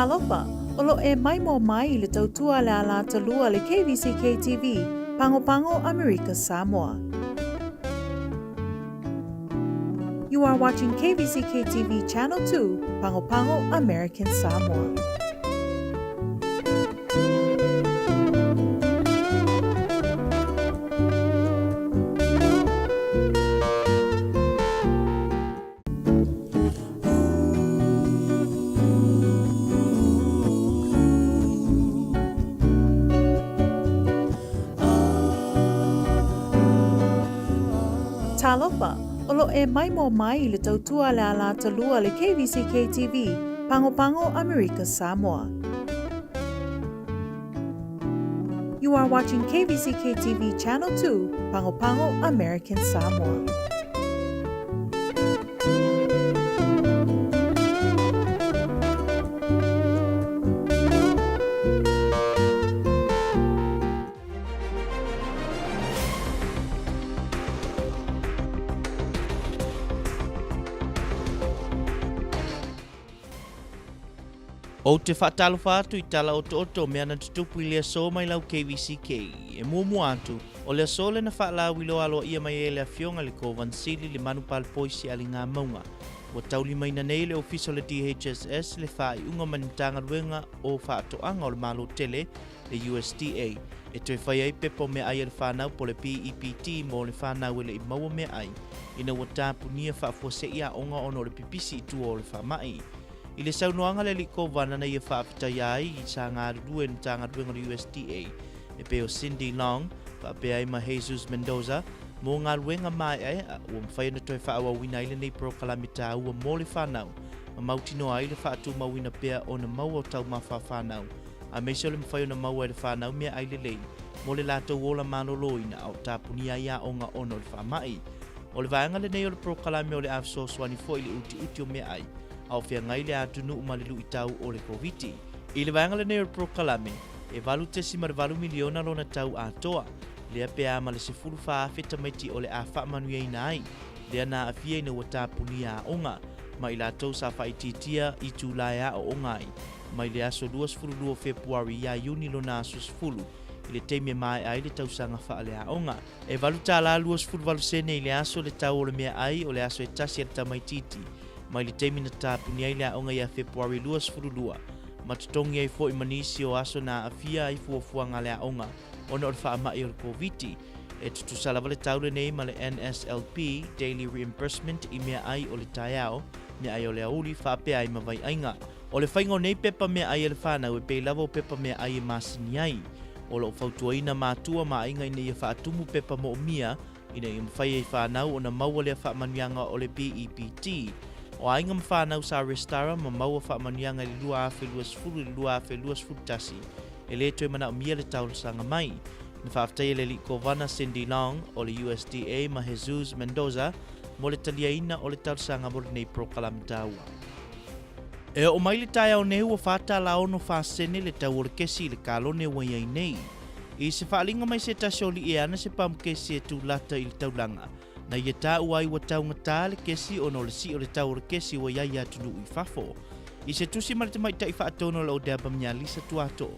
Talofa, olo e mai mo mai le tautua le ala talua le KVZKTV, Pango Pango, America, Samoa. You are watching KVZKTV Channel 2, Pango Pango, American Samoa. Talofa, olo e mai mo mai le tautua le ala talua le KVZKTV, Pango Pango, America, Samoa. You are watching KVZKTV Channel 2, Pango Pango, American Samoa. O te whaatalo whaatu I tala oto mea na tutupu I lea so mai lau KVZK. E mua atu, o lea so le na whaalau I loa aloa ia mai e lea fionga le kōwansili le manupal poisi ali ngā maunga. Wa tauli mai na nei le ofiso le DHSS le whai unga manitanga ruenga o whaatoanga o le malo tele le USDA. E toi whai ai pepo mea ai le whanau po le PEPT mo le whanau ele I maua mea ai. Ina wa tāpu nia whaafua se ia onga ono le pipisi I tua o le whamai. I le saunoanga le liko vana na ia whaapitai ai I sa ngā rurue na tā ngā ruenga le USDA. E peo Cindy Long, whaapea ai ma Jesus Mendoza, mō ngā ruenga mai ai, ua mwhai na toi whaawa wina ile nei pro kalamita ua mō le whanau. Ma mautino ai le whaatu mawina pea o na mau o tau mawha whanau. A meisio le mwhai o na mau ai le whanau mea ai le lei, mō le lātou ola mānoloina au tāpuni ai a onga ono le whamai. O le vaanga le nei o le pro kalame o le afso swani fo I le uti o mea ai. Au fia ngai le atunu umalilu I tau o le COVID. I le vaenga le neo prokalame, e valu tesi ma le valu miliona lona tau atoa. Lea pea ma le sefulu whaafeta maiti o le a whaamanuia ina ai. Lea na afia ina watapuni a onga. Ma I la tau sa whaititia I tūlaia o onga ai. Ma I le aso 2 Februari ia Iuni lona aso sefulu. I le teime mai ai le tau sanga whaale a onga. E valu tā la 2 valu sene I le aso le tau o le mea ai o le aso e tasi al tamaititi. Mai le teimi na tāpuni ai lea onga ia Februari 2. Matutongi ai fo I manisi o aso na afia ai fuafuanga lea onga. Ona o le whaamai o le COVID. E tutu salawa le taule nei ma le NSLP, Daily Reimbursement I mea ai o le taiao, mea ai o le auli whaapea ai mawai ainga. O le whaingo nei pepa mea ai le whanau e pei lava o pepa mea ai e masini ai. O lo whautua ina mātua ma ainga ina ia whaatumu pepa mo mia, ina I mwhai ai whanau o na maua lea whaamanuanga o le BEPT. O ainga mwhanau sa restara ma maua whaamanianga I lua afe luas fulu tasi. E le toi mana o mia le taula sanga mai. Na whaaftai le liko vana Cindy Long o le USDA ma Jesus Mendoza mo le taliaina o le taula sanga mo le nei prokalamitaua. E o mai le taia o nehu o whata la ono whaasene le tau o le kesi le kalone waiai nei. I se whaalinga mai se tasoli e ana se pamkesi e tu lata I le taulanga. Na ia tā uai wa tau ngatā le kesi o no le si o le tau le kesi wa iai atunu I whafo. I se tusi ma le tamai tai whaatono le o dea bamia lisa tuato.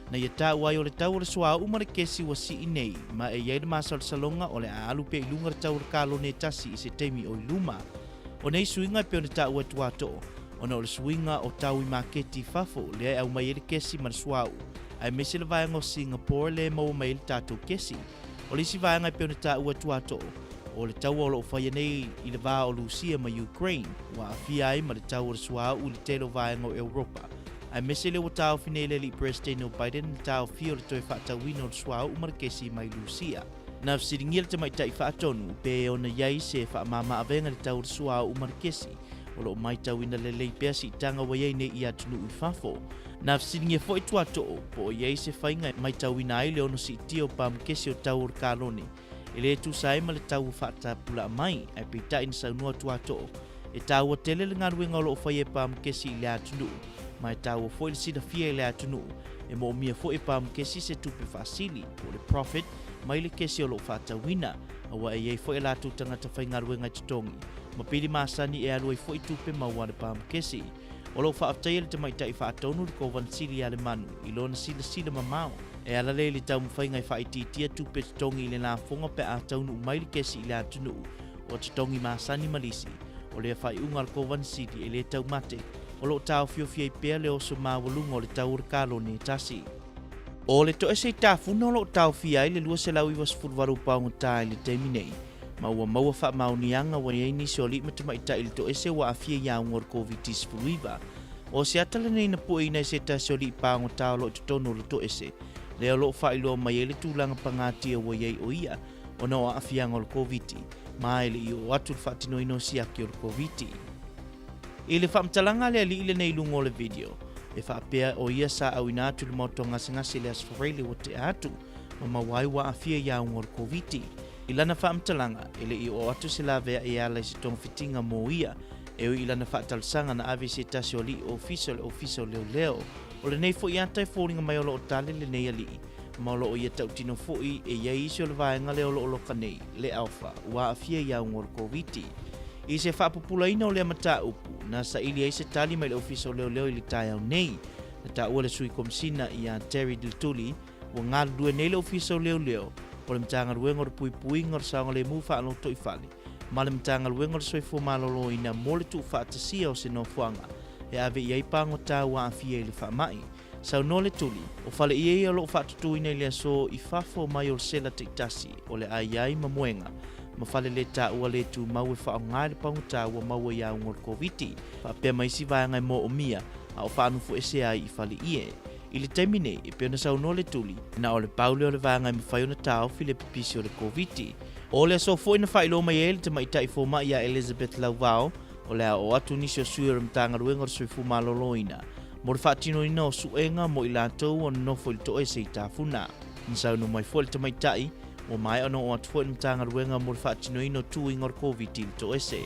Na ia tā uai o le tau le sua uma le kesi wa si inei, ma e iai le masal salonga o le aalu pe ilunga le tau le kalo ne tasi I se teimi o iluma. O nei suinga pe o le tau e tuato. O no le suinga o tau I maketi whafo, le au mai le kesi ma le sua u. Ai mese le vaenga o Singapore le mau mai le tato kesi. O le si vaenga pe o le tau e tuato. O le tau o lo whaia nei I le vā o Lucia ma Ukraine, wa awhia ai ma le tau o le sua u le telo vaenga o Europa. Ai mese le o tau finele li President Biden le tau fio le toi whaatawina o le sua u ma le kesi mai Lucia. Na wsiringia le tamai tai whaatonu, pe o na iai se whaamama avenga le tau o le sua u ma le kesi. O lo mai tawina le lei pesi tanga wa iai nei I atunu I whafo. Na wsiringia fo I tuato, po iai se whainga mai tawina ai le ono si tio pam kesi o tau o le kalone. E le tu sai ma le tau whaata pula mai, ai pita ina saunua tuato. E tau o tele le ngaruenga o lo whai e pam kesi I le atunu. Ma e tau o fo I sida fia I le atunu. E mo mia fo e pam kesi se tupe fasili, o le profit, mai le kesi o lo whaata wina. Awa e iei fo e latu tangata whai ngaruenga tutongi. Ma pili masani e alu e fo I tupe maua le pam kesi. O lo whaaftai le te maitai whaatonu le kovansili ale manu i lona sila mamao. E ala le tau mwhainga i whaititia tupe tongi le nā whonga pe a taunu umaili kesi i le atunu o te tongi māsani malisi o le whai unga le kovansili e le tau mate o lo tau fiofia i pea le oso mawalunga o le tau urkalo ne tasi. O le to ese i tāfuna o lo tau fia i le lua se lau i wasfurwaru paunga tā i le teimi nei. Maua wha maunianga wa iei nisi o li matamaitai i le to ese wa afia ia unga o COVID-19. O se atala nei na pua ina se tasi o li paunga tā o lo tutono le to ese. Leo lo wha ilo mai ele tūlanga pangatia wa iei o ia o na o afianga o le COVID. Ma ele i o atu le whaatino ino siaki o le COVID. I le whamtalanga le ali ile nei lungo le video. E whaapea o ia sa au ina atu le mauto ngase le asfarele o te atu. Ma mawai wa afia ia unga o le COVID. I lana whamtalanga ele i o atu se la vea e ala i se tong fitinga mo ia. E o i lana whaatalsanga na ave se tasi o li official leo. O le nei fo i antai fōringa mai o lo o tale le nei ali. Ma o lo o ia tau tino fo i e iei isi o le vaenga le o lo ka nei, le alfa, ua afia ia unga o le COVID. I se whaapupulaina o le amata upu, na sa ili ai se tali mai le official leo i li tai au nei. Na ta ua le sui komsina i a Terry Diltuli, ua ngā due nei le official leo, o le mtanga ruenga o le pui ngor saonga le mufa alo toi fali. Ma le mtanga ruenga o le soifo malolo ina mo le tu whaatasia o se no fuanga. E ave iei pango tā ua afia i le whaamai. Sau no le tuli, o fale iei alo whaatutu ina i le aso i fafo mai o le sela te itasi o le aiai mamuenga. Ma fale le tā ua le tu mau e whao ngai le pango tā ua mau e au ngor COVID. Whapea mai si vai ngai mo o mia, a o whaanufu ese ai i fale ie. I le taimine, e peona sau no le tuli, na o le paule o le vai ngai mawhai o na tāo file pipisi o le COVID. O le aso fo ina whailo mai ele te maitai fōma ia Elizabeth Lauvao, o lea o atu nisi o sui o mtanga ruenga o sui fuma loloina. Mo le whaatino ina o suenga mo i lātou o nofo i to ese i tāfuna. Nsau no mai fo le tamaitai, o mai ano o atu fo i mtanga ruenga mo le whaatino ina o tuinga o COVID i to ese.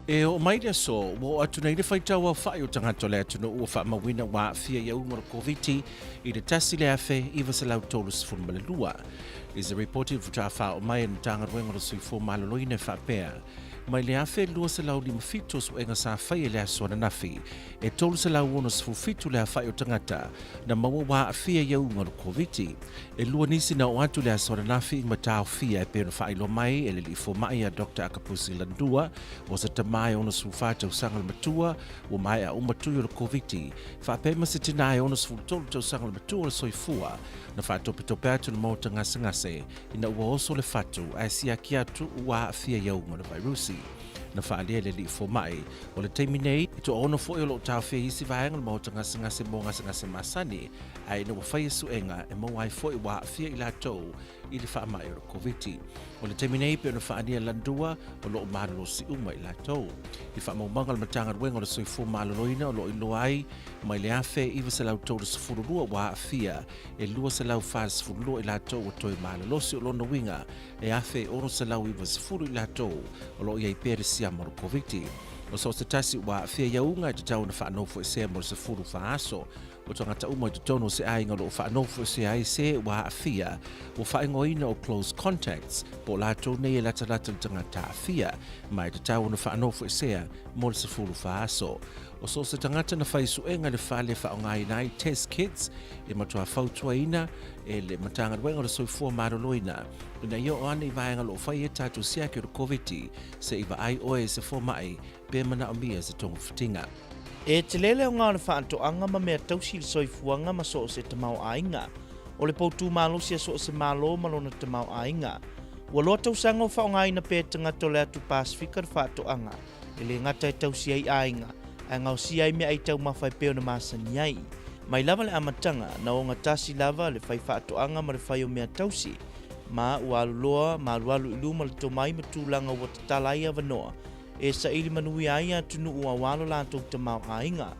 E o mai rea so, wo atu nei le whaitau au whai o tangato le atu no ua wha mawina wa fia ia umara COVID i le tasi le afe i vasa lau tolu sifunu male lua. Is a reported futa wha o mai en tanga ruenga o sui fo maloloina whapea. Mai le afe lua se lau lima fitu su enga sa whai e le aso na nafi. E tolu se lau ono sifu fitu le whai o tangata na maua wa a fia ia unga o COVID. E lua nisi na o atu le aso na nafi i matao fia e pēno whai lo mai e le li fo mai a Dr. Akapusi Landua o sa tamai ono sifu whata usangal matua o mai a umatui o COVID. Whape ma se tinai ono sifu tolu tau sangal matua o soifua na whatopi tope atu na mauta ngase ina ua oso le whatu a sia ki atu ua a fia ia unga na virusi. Na whaalea le li fo mai o le teimi nei i to ono fo i o lo tau fia isi vaenga le mauta ngase mo ngase masani a ina ua whai su enga e mawai fo i ua a fia i la tou i le wha mai o COVID. O le teimi nei pe o na whaania landua o lo maralo si uma i la tou. I wha maumanga le matanga ruenga o le soi fo maloloina o lo i loai mai le afe i vasa lau tou le sifururua ua a fia e lua sa lau wha sifururua i la tou o toi malalosi o lona winga e afe ono sa lau i vasa furu i la tou o lo i pere siama o COVID. O so se tasi ua fia iaunga i te tau na whaanofo e sea mo le sifuru wha aso o tangata uma i te tono se ainga lo whaanofo e sea ai se ua fia o whaingoina o close contacts po lato nei e lata tangata fia mai te tau na whaanofo e sea mo le sifuru wha aso. O so se tangata na whaisuenga le whale whaongai nai test kits e matua whautua ina e le matanga ruenga le soifua maroloina. Ina ia o ana i vaenga lo whai e tatu siaki o COVID se iwa ai oe se fo mai pe mana o mia se tongu fitinga. E te lele o ngā le whaantoanga ma mea tausi le soifuanga ma so o se tamau ainga. O le poutu malo sia so o se malo malona tamau ainga. Ua loa tausanga o whaongai na pētanga to le atu Pasifika le whaantoanga. E le ngata e tausi ai ainga. A ngau si ai mea ai tau mawhai peo na masani ai. Mai lava le amatanga na o ngatasi lava le whai whaatoanga ma le whai o mea tausi. Ma ua aluloa ma alualu iluma le tomai ma tūlanga ua tatalai a vanoa. E sa ili manui ai a tunu ua walo lantou tamau ainga.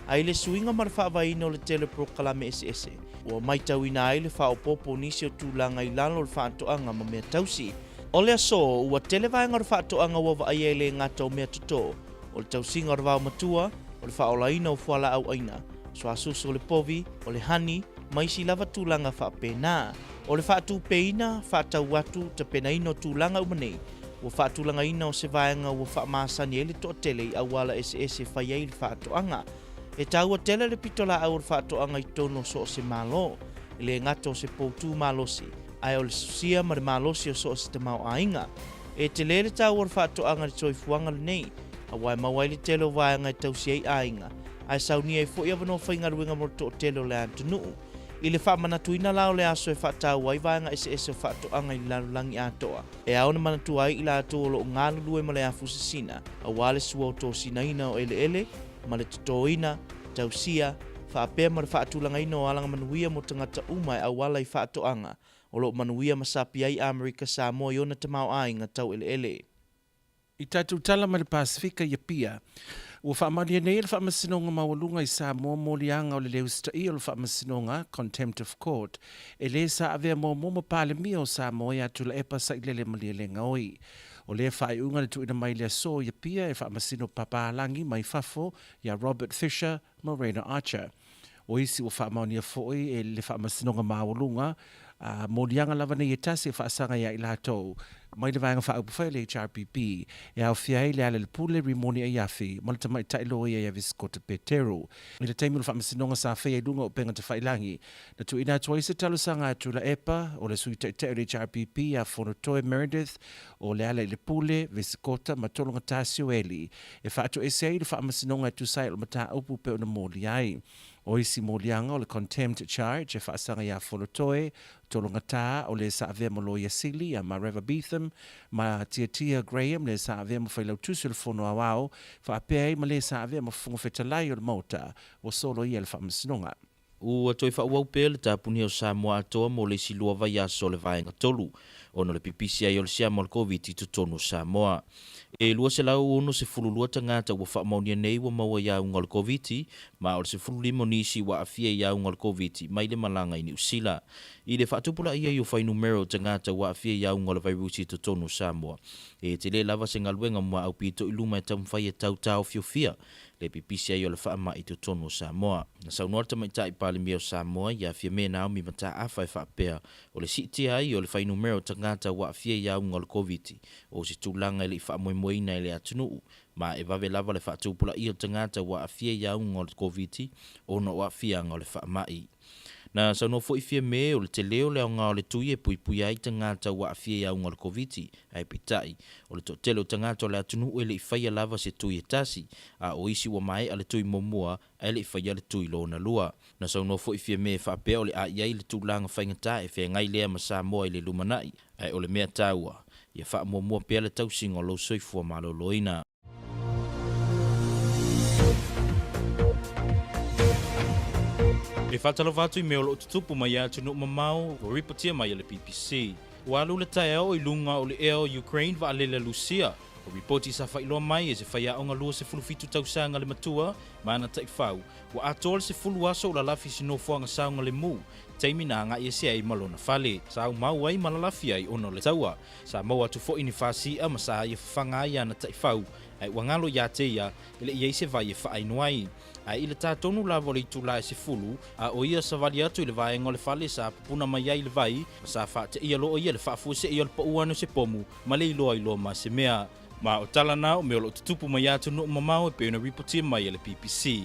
Ai le suinga ma le whaavaina o le teleproklame ese. Ua mai tau ina ai le whaopopo nisi o tūlanga i lalo le whaatoanga ma mea tausi. O le aso ua televaenga le whaatoanga ua va ai e le ngata o mea toto. O le tausinga o le vau matua, o le whaolaina o fuala au aina. So asusu o le povi, o le hani, maisi lava tūlanga whaapena. O le whaatu peina, whaatau watu, ta pena ino tūlanga umanei. ua whaatulangaina o se vaenga ua whaamasani e le toʻatele i auala ese whai ai le whaatoanga. E taua tele le pitola au le whaatoanga i tono so o se malo, i le ngata o se poutu malosi, ai o le susia ma le malosi o so o se te mau ainga. E te le taua le whaatoanga le soifuanga le nei, a wai mawai le tele o vaenga i tausi ai ainga, ai saunia e fo ia vano whainga ruinga mo le toʻatele o le antunuu. I le whaamanatuina lao le aso e whaatau ai vaenga ese o whaatoanga i lalulangi atoa. E aona manatu ai i la ato o lo ngalulue ma le afusisina, a wale sua o tō sinaina o ele, ma le totoina, tausia, whaapea ma le whaatulangaina o alanga manuia mo tangata umai a wala i whaatoanga, o lo manuia masapi ai Amerika Samoa i ona tamau ainga tau ele. I tātou tala ma le Pasifika ia pia, ua whaamalia nei le whaamasinonga mawalunga i Samoa molianga o le leu stai o le whaamasinonga, Contempt of Court, e le sa avea mo pale mia o Samoa ia tula epa sa ilele malia le ngaoi. O le whaeunga le tuina mai le so ia pia e whaamasino papalangi mai fafo ia Robert Fisher, Morena Archer. O isi ua whaamaunia foi e le whaamasinonga mawalunga, molianga lava nei e tasi e whaasanga ia i lātou. Mai le vaenga whaupawhai le HRPP, e au fiai le ale le pule rimoni a iafi, ma le tamai tailo ia ia viskota petero. I le taimi le whaamasinonga sa whai lunga o penga te whailangi, na tu ina tua isa talo sanga atu la epa, o le sui taitao le HRPP a Fonotoe Meredith, o le ale le pule, viskota, ma tolonga tasio eli, e whaatu ese ai le whaamasinonga atu sai o mata upu pe o na moli ai. O isi molianga o le contempt charge e whaasanga ia Fonotoe, tolonga tā o le sa avea mo loia sili a Mareva Beetham, ma tia Graham le sa avea mo whailau tusu le fono awao, whaapea ma le sa avea mo fungo whetalai o le mauta, o solo ia le whaamasinonga. Ua toi whaauau pēr le tāpuni o Samoa atoa mo le silua vai aso le vaenga tolu, ono le pipisi ai o le siama o le COVID i tutonu Samoa. E lua se lau ono se fululua tangata ua whaamaunia nei ua maua iaunga o le COVID, ma o le se fululimo nisi ua afia iaunga o le COVID, mai le malanga i New Zealand. I le whaatupula ia i o whai numero tangata ua afia iaunga o le virusi i tutonu Samoa. E te le lava se ngaluenga mua au pito i luma e tamwhai e tau fiofia, le pipisi ai o le whaama i tutonu Samoa. Na saunoa tamaitai pale mio Samoa ia afia me nao mi mata afa e whaapea o le siti ai o le whai numero tangata ua afia iaunga o le COVID, o si tūlanga ili whaamoemoeina ili atunuu, ma e vave lava le whaatupula i o tangata ua afia iaunga o le COVID, o no ua afia o le whaamai. Na sauno fo ifia me o le te leo leo ngā o le tui e pui ai tangata ua afia iaunga o le COVID, ai pitai, o le totele o tangata o le atunuu e le ifaya lava se tui e tasi, a o isi ua mai a le tui momua, e le ifaya le tui lo na lua. Na sauno fo ifia me whaapea o le a iai le tūlanga whaingata e whea ngai lea ma Samoa i le lumanai, ai o le mea taua, ia wha momua pea le tausinga o lo soifua malo loina. E whatalo watu i meo lo tutupu mai atu no mamau o ripotia mai le PPC. Walu le tae au i lunga o le eo Ukraine va alele Lucia. O ripoti sa whailoa mai e se whaia o ngā lua se fulufitu tausanga le matua, mana tai whau. Wa atol se fulu aso o la lafi sino fuanga saunga le mu. Taimi na ngā ia ai malona fale. Sa au mau ai malalafi ai ono le taua. Sa mau atu fo ini fasi a masa ia whanga ia na tai whau. Ai wangalo ia te ia, ele ia se vai e whaainuai. Ai ile tātonu la vole i tūla e se fulu, a o ia sa vali atu i le vai ngole fale sa pupuna mai ai le vai, sa wha te ia lo ia le whaafu se ia le pauano se pomu, ma le iloa ilo ma se mea. Ma o tala nao, me o lo tutupu mai atu no mamau e peona ripotia mai le PPC.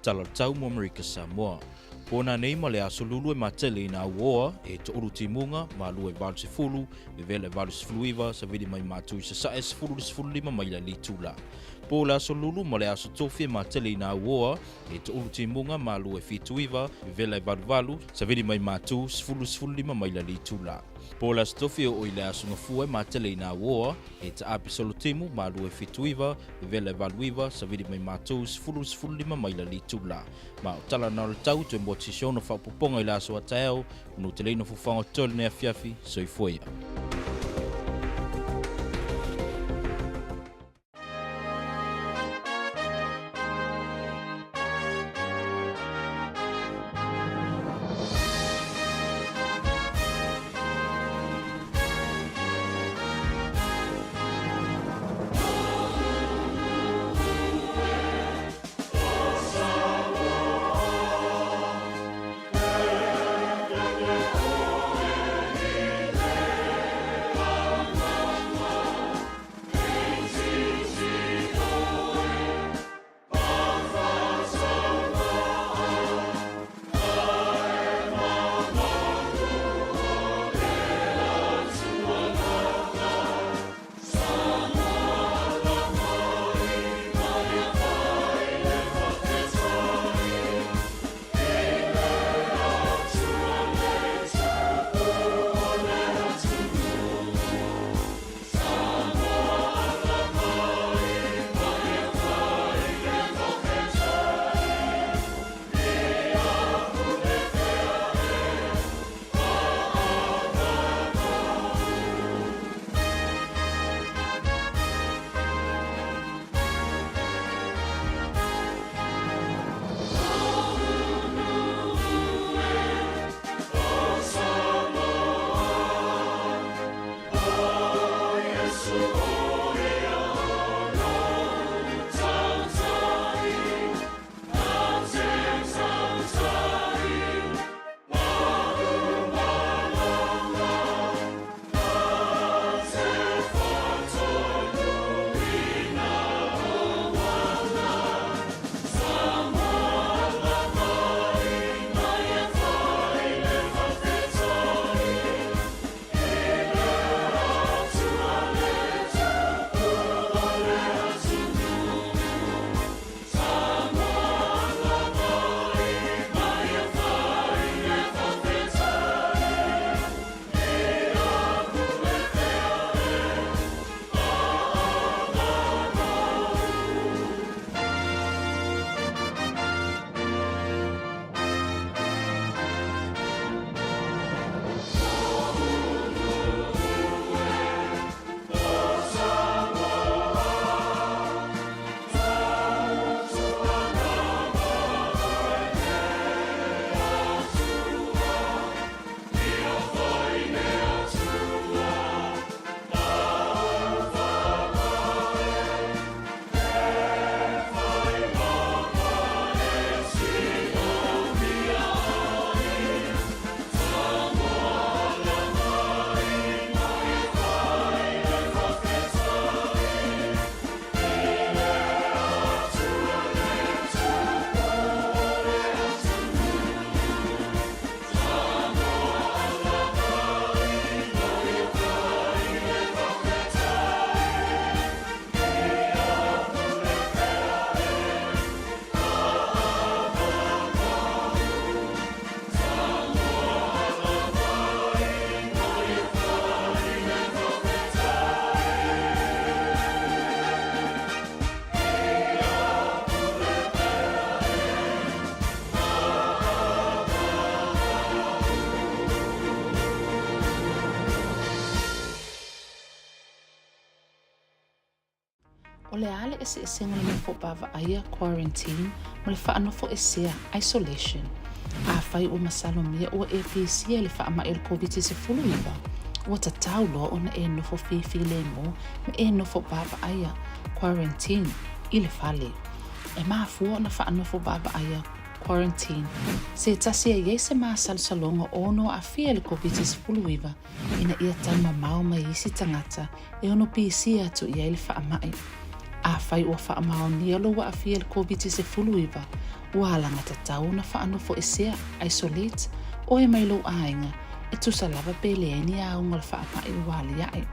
Tala tau mo Amerika Samoa. Pona nei ma le aso lulu e matele ina uoa e to uru timunga ma lue valu se fulu, me vele valu se fuluiva, sa vidi mai matu i se sae se fulu se fulu lima mai la li tula. Po le aso lulu ma le aso tofi e matele ina uoa e to uru timunga ma lue fituiva, me vele valu valu, sa vidi mai matu se fulu lima mai la li tula. Po le aso tofi o i le aso ngafua e matele ina uoa e ta api solo timu ma lue fituiva, me vele valuiva, sa vidi mai matu se fulu lima mai la li tula. Ma o tala na o le tau te mbo tishono whapuponga i la aso a taeo, unu te leino fuwhango tole ne a fiafi, so i fuia. le ese ngale me fo bava aia quarantine mo le whaanofo esea isolation. A whai o masalo mea o APC le wha ama el COVID-19 iwa. O ta tau loa ona e nofo whiwhi mo me nofo bava aia quarantine i le whale. E maafua ona whaanofo bava aia quarantine. Se tasi e se maa salsalonga ono a fia le COVID-19 iwa ina ia tama mau mai isi tangata e ono PC atu ia le wha amai. A whai ua wha amao ni alo wa a fia le COVID-19 iwa ua alanga ta tau na wha anofo esea isolate o e mailo ainga e tusa lava pele e ni a unga le wha amai wali ai.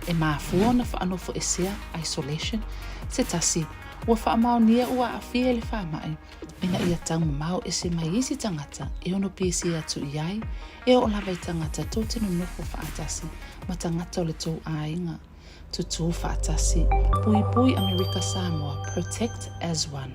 E maafua ona wha anofo esea isolation se tasi ua whaamao nia ua a fia le whaamai ina ia tau mau e se mai isi tangata e ono PC atu iai e o lava i tangata tō tino nofo whaatasi ma tangata o le tō ainga. Tutu whaatasi, pui pui America Samoa, protect as one.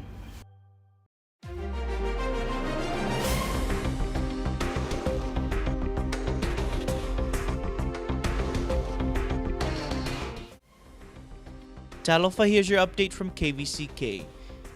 Talofa, here's your update from KVZK.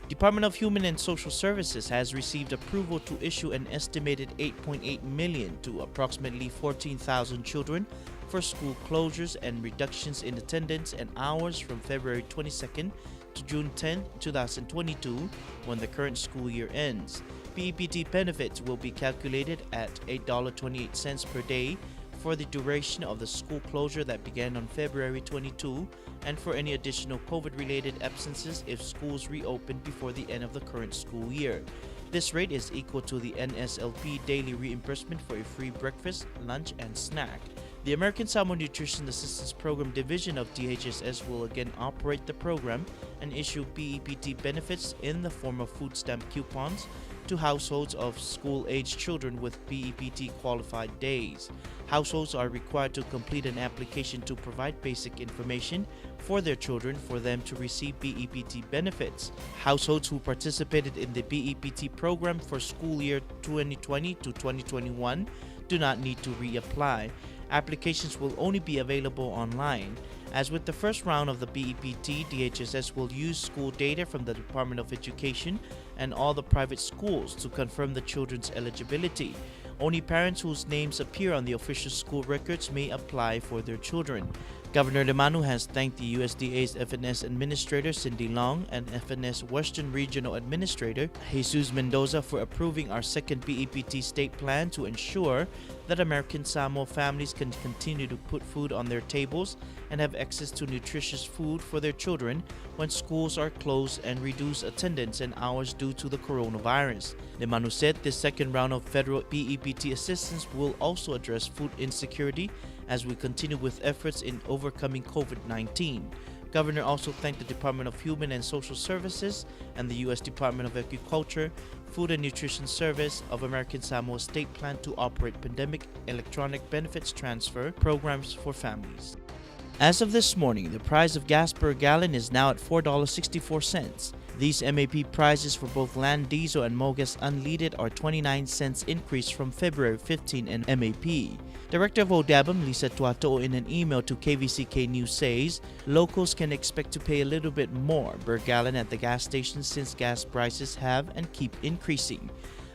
Department of Human and Social Services has received approval to issue an estimated $8.8 million to approximately 14,000 children for school closures and reductions in attendance and hours from February 22nd to June 10, 2022, when the current school year ends. PEPT benefits will be calculated at $8.28 per day for the duration of the school closure that began on February 22 and for any additional COVID-related absences if schools reopen before the end of the current school year. This rate is equal to the NSLP daily reimbursement for a free breakfast, lunch, and snack. The American Samoa Nutrition Assistance Program Division of DHSS will again operate the program and issue PEPT benefits in the form of food stamp coupons to households of school-aged children with PEPT qualified days. Households are required to complete an application to provide basic information for their children for them to receive PEPT benefits. Households who participated in the PEPT program for school year 2020 to 2021 do not need to reapply. Applications will only be available online. As with the first round of the PEPT, DHSS will use school data from the Department of Education and all the private schools to confirm the children's eligibility. Only parents whose names appear on the official school records may apply for their children. Governor Lemanu has thanked the USDA's FNS Administrator Cindy Long and FNS Western Regional Administrator Jesus Mendoza for approving our second PEPT state plan to ensure that American Samoa families can continue to put food on their tables and have access to nutritious food for their children when schools are closed and reduce attendance and hours due to the coronavirus. Lemanu said this second round of federal PEPT assistance will also address food insecurity as we continue with efforts in overcoming COVID-19. Governor also thanked the Department of Human and Social Services and the U.S. Department of Agriculture, Food and Nutrition Service of American Samoa state plan to operate pandemic electronic benefits transfer programs for families. As of this morning, the price of gas per gallon is now at $4.64. These MAP prices for both land diesel and Mogas unleaded are 29 cents increase from February 15 in MAP. Director of ODABM, Lisa Tuato, in an email to KVZK News says, locals can expect to pay a little bit more per gallon at the gas station since gas prices have and keep increasing.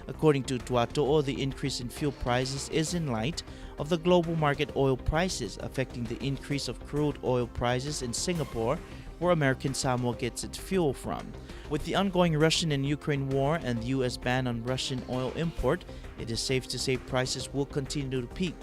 According to Tuato, the increase in fuel prices is in light of the global market oil prices affecting the increase of crude oil prices in Singapore, where American Samoa gets its fuel from. With the ongoing Russian and Ukraine war and the U.S. ban on Russian oil import, it is safe to say prices will continue to peak,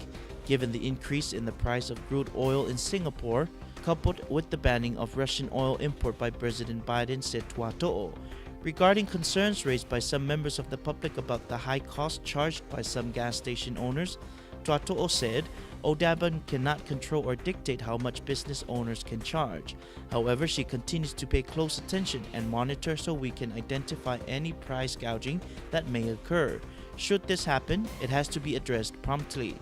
given the increase in the price of crude oil in Singapore, coupled with the banning of Russian oil import by President Biden, said Tuato'o. Regarding concerns raised by some members of the public about the high cost charged by some gas station owners, Tuato'o said, ODABN cannot control or dictate how much business owners can charge. However, she continues to pay close attention and monitor so we can identify any price gouging that may occur. Should this happen, it has to be addressed promptly.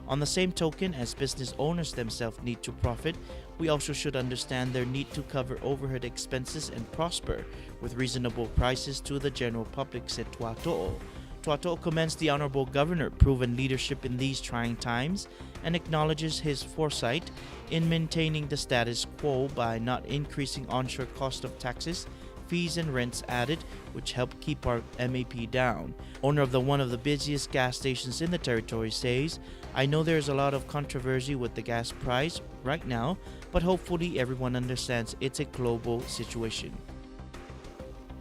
On the same token, as business owners themselves need to profit, we also should understand their need to cover overhead expenses and prosper with reasonable prices to the general public, said Tuato'o. Tuato commends the Honorable Governor's proven leadership in these trying times and acknowledges his foresight in maintaining the status quo by not increasing onshore cost of taxes, fees and rents added, which help keep our MAP down. Owner of one of the busiest gas stations in the territory says, "I know there's a lot of controversy with the gas price right now, but hopefully everyone understands it's a global situation."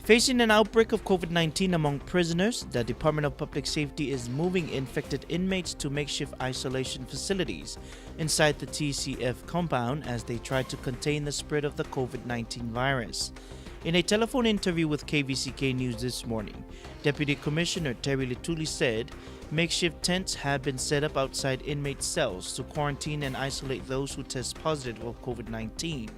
Facing an outbreak of COVID-19 among prisoners, the Department of Public Safety is moving infected inmates to makeshift isolation facilities inside the TCF compound as they try to contain the spread of the COVID-19 virus. In a telephone interview with KVZK News this morning, Deputy Commissioner Terry Lituli said makeshift tents have been set up outside inmate cells to quarantine and isolate those who test positive of COVID-19.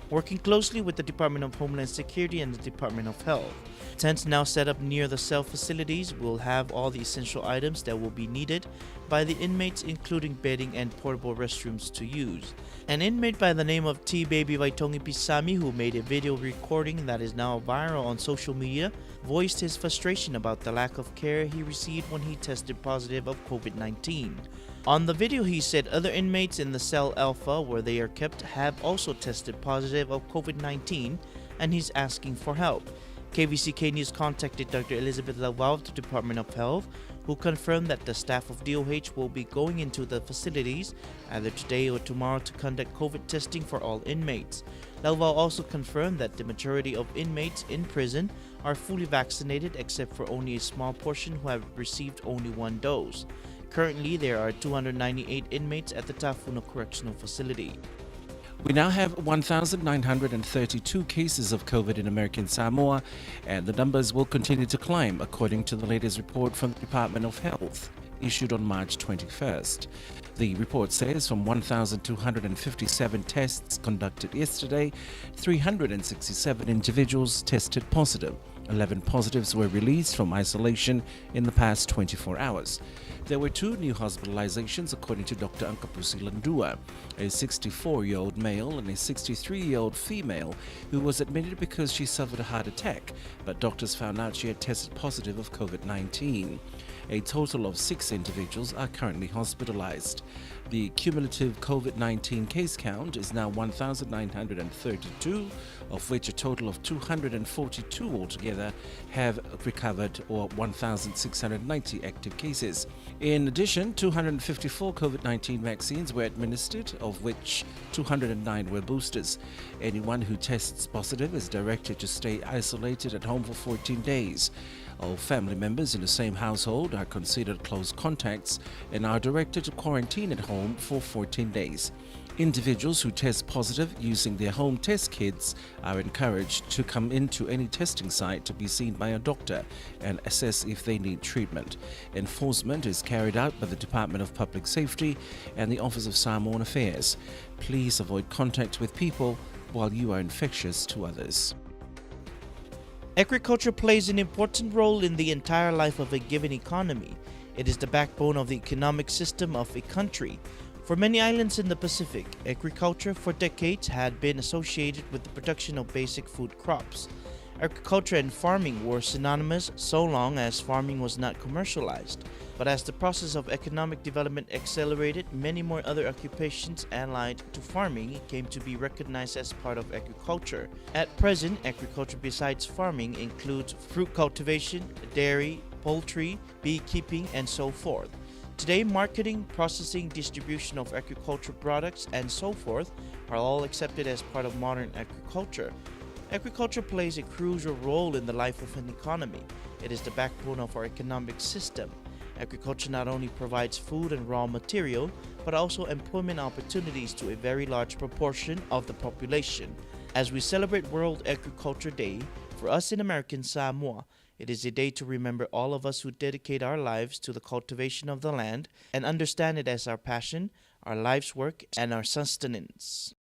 Working closely with the Department of Homeland Security and the Department of Health, tents now set up near the cell facilities will have all the essential items that will be needed by the inmates, including bedding and portable restrooms to use. An inmate by the name of T. Baby Waitongi Pisami, who made a video recording that is now viral on social media, voiced his frustration about the lack of care he received when he tested positive of COVID-19. On the video, he said other inmates in the cell Alpha, where they are kept, have also tested positive of COVID-19, and he's asking for help. KVZK News contacted Dr. Elizabeth Lavau of the Department of Health, who confirmed that the staff of DOH will be going into the facilities either today or tomorrow to conduct COVID testing for all inmates. Lavau also confirmed that the majority of inmates in prison are fully vaccinated except for only a small portion who have received only one dose. Currently, there are 298 inmates at the Tafuna Correctional Facility. We now have 1,932 cases of COVID in American Samoa, and the numbers will continue to climb, according to the latest report from the Department of Health, issued on March 21st. The report says from 1,257 tests conducted yesterday, 367 individuals tested positive. 11 positives were released from isolation in the past 24 hours. There were 2 new hospitalizations, according to Dr. Ankapusi Landua, a 64-year-old male and a 63-year-old female who was admitted because she suffered a heart attack, but doctors found out she had tested positive of COVID-19. A total of 6 individuals are currently hospitalized. The cumulative COVID-19 case count is now 1,932, of which a total of 242 altogether have recovered, or 1,690 active cases. In addition, 254 COVID-19 vaccines were administered, of which 209 were boosters. Anyone who tests positive is directed to stay isolated at home for 14 days. All family members in the same household are considered close contacts and are directed to quarantine at home for 14 days. Individuals who test positive using their home test kits are encouraged to come into any testing site to be seen by a doctor and assess if they need treatment. Enforcement is carried out by the Department of Public Safety and the Office of Samoan Affairs. Please avoid contact with people while you are infectious to others. Agriculture plays an important role in the entire life of a given economy. It is the backbone of the economic system of a country. For many islands in the Pacific, agriculture for decades had been associated with the production of basic food crops. Agriculture and farming were synonymous so long as farming was not commercialized. But as the process of economic development accelerated, many more other occupations allied to farming came to be recognized as part of agriculture. At present, agriculture besides farming includes fruit cultivation, dairy, poultry, beekeeping, and so forth. Today, marketing, processing, distribution of agricultural products, and so forth are all accepted as part of modern agriculture. Agriculture plays a crucial role in the life of an economy. It is the backbone of our economic system. Agriculture not only provides food and raw material, but also employment opportunities to a very large proportion of the population. As we celebrate World Agriculture Day, for us in American Samoa, it is a day to remember all of us who dedicate our lives to the cultivation of the land and understand it as our passion, our life's work, and our sustenance.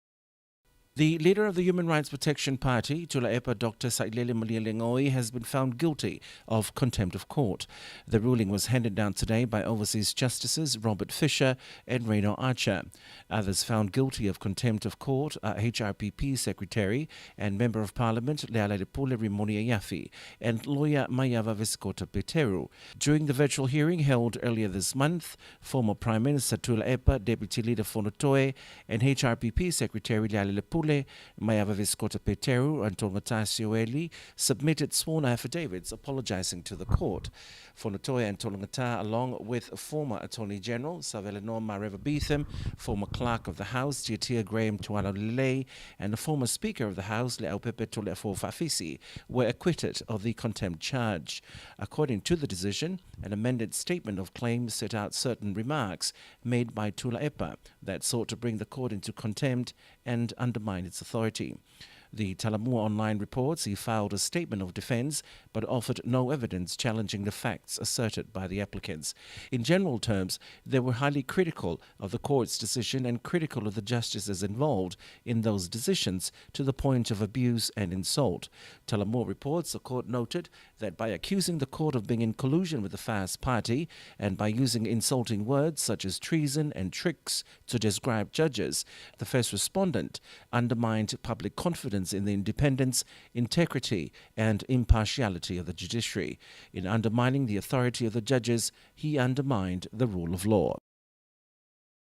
The leader of the Human Rights Protection Party, Tulaepa Dr. Sailele Malielengoi, has been found guilty of contempt of court. The ruling was handed down today by Overseas Justices Robert Fisher and Reno Archer. Others found guilty of contempt of court are HRPP Secretary and Member of Parliament Lealepule Rimonia Yafi and lawyer Mayava Viscota Peteru. During the virtual hearing held earlier this month, former Prime Minister Tulaepa, Deputy Leader Fonotoe, and HRPP Secretary Lealepule Mayava Viscota Peteru and Tongata Sioeli submitted sworn affidavits apologizing to the court. Fonotoe and Tongata, along with former Attorney General Saveleno Mareva Beetham, former Clerk of the House Tiatia Graham Tualalile, and the former Speaker of the House Leaupepe Tulefo Fafisi, were acquitted of the contempt charge. According to the decision, an amended statement of claims set out certain remarks made by Tulaepa that sought to bring the court into contempt and undermine its authority. The Talamua Online reports he filed a statement of defense but offered no evidence challenging the facts asserted by the applicants. In general terms, they were highly critical of the court's decision and critical of the justices involved in those decisions to the point of abuse and insult. Talamua reports the court noted that by accusing the court of being in collusion with the FAST party and by using insulting words such as treason and tricks to describe judges, the first respondent undermined public confidence in the independence, integrity, and impartiality of the judiciary. In undermining the authority of the judges, he undermined the rule of law.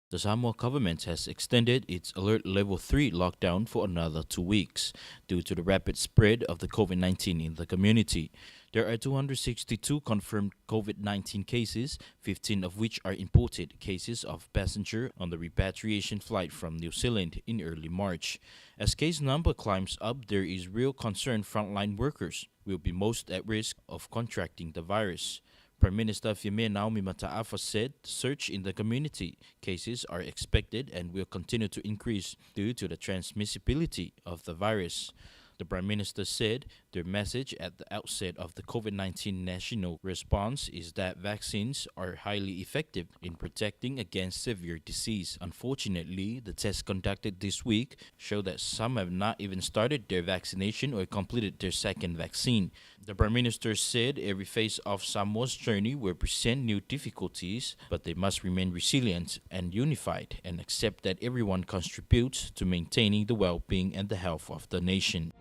The Samoa government has extended its Alert Level 3 lockdown for another 2 weeks due to the rapid spread of the COVID-19 in the community. There are 262 confirmed COVID-19 cases, 15 of which are imported cases of passenger on the repatriation flight from New Zealand in early March. As case number climbs up, there is real concern frontline workers will be most at risk of contracting the virus. Prime Minister Fiame Naomi Mataafa said the surge in the community cases are expected and will continue to increase due to the transmissibility of the virus. The Prime Minister said their message at the outset of the COVID-19 national response is that vaccines are highly effective in protecting against severe disease. Unfortunately, the tests conducted this week show that some have not even started their vaccination or completed their second vaccine. The Prime Minister said every phase of Samoa's journey will present new difficulties, but they must remain resilient and unified and accept that everyone contributes to maintaining the well-being and the health of the nation.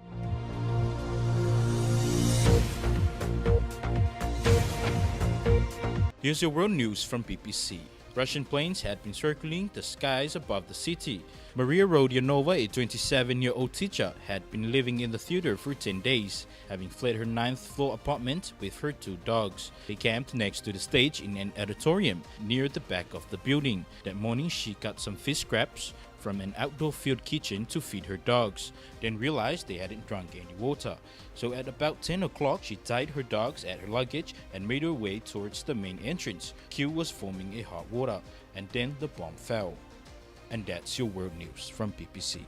Here's your world news from BBC. Russian planes had been circling the skies above the city. Maria Rodionova, a 27-year-old teacher, had been living in the theater for 10 days, having fled her 9th-floor apartment with her 2 dogs. They camped next to the stage in an auditorium near the back of the building. That morning, she cut some fish scraps from an outdoor field kitchen to feed her dogs, then realized they hadn't drunk any water. So at about 10 o'clock, she tied her dogs at her luggage and made her way towards the main entrance. Q was forming a hot water, and then the bomb fell. And that's your world news from BBC.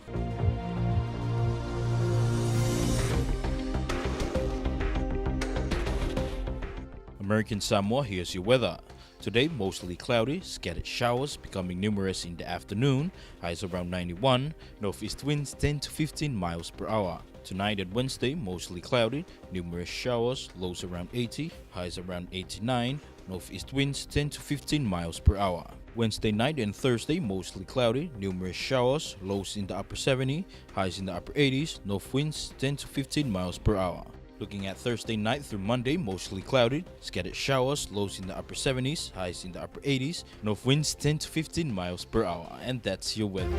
American Samoa, here's your weather. Today, mostly cloudy, scattered showers becoming numerous in the afternoon, highs around 91, northeast winds 10 to 15 miles per hour. Tonight and Wednesday, mostly cloudy, numerous showers, lows around 80, highs around 89, northeast winds 10 to 15 miles per hour. Wednesday night and Thursday, mostly cloudy, numerous showers, lows in the upper 70, highs in the upper 80s, north winds 10 to 15 miles per hour. Looking at Thursday night through Monday, mostly cloudy, scattered showers, lows in the upper 70s, highs in the upper 80s, north winds 10 to 15 miles per hour. And that's your weather.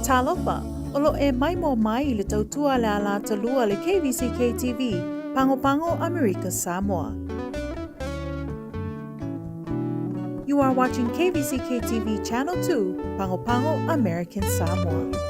Talofa, Olo e mai mo mai le tautua le ala talua le KVZKTV, Pango America Samoa. You are watching KVZK TV Channel 2, Pango American Samoa.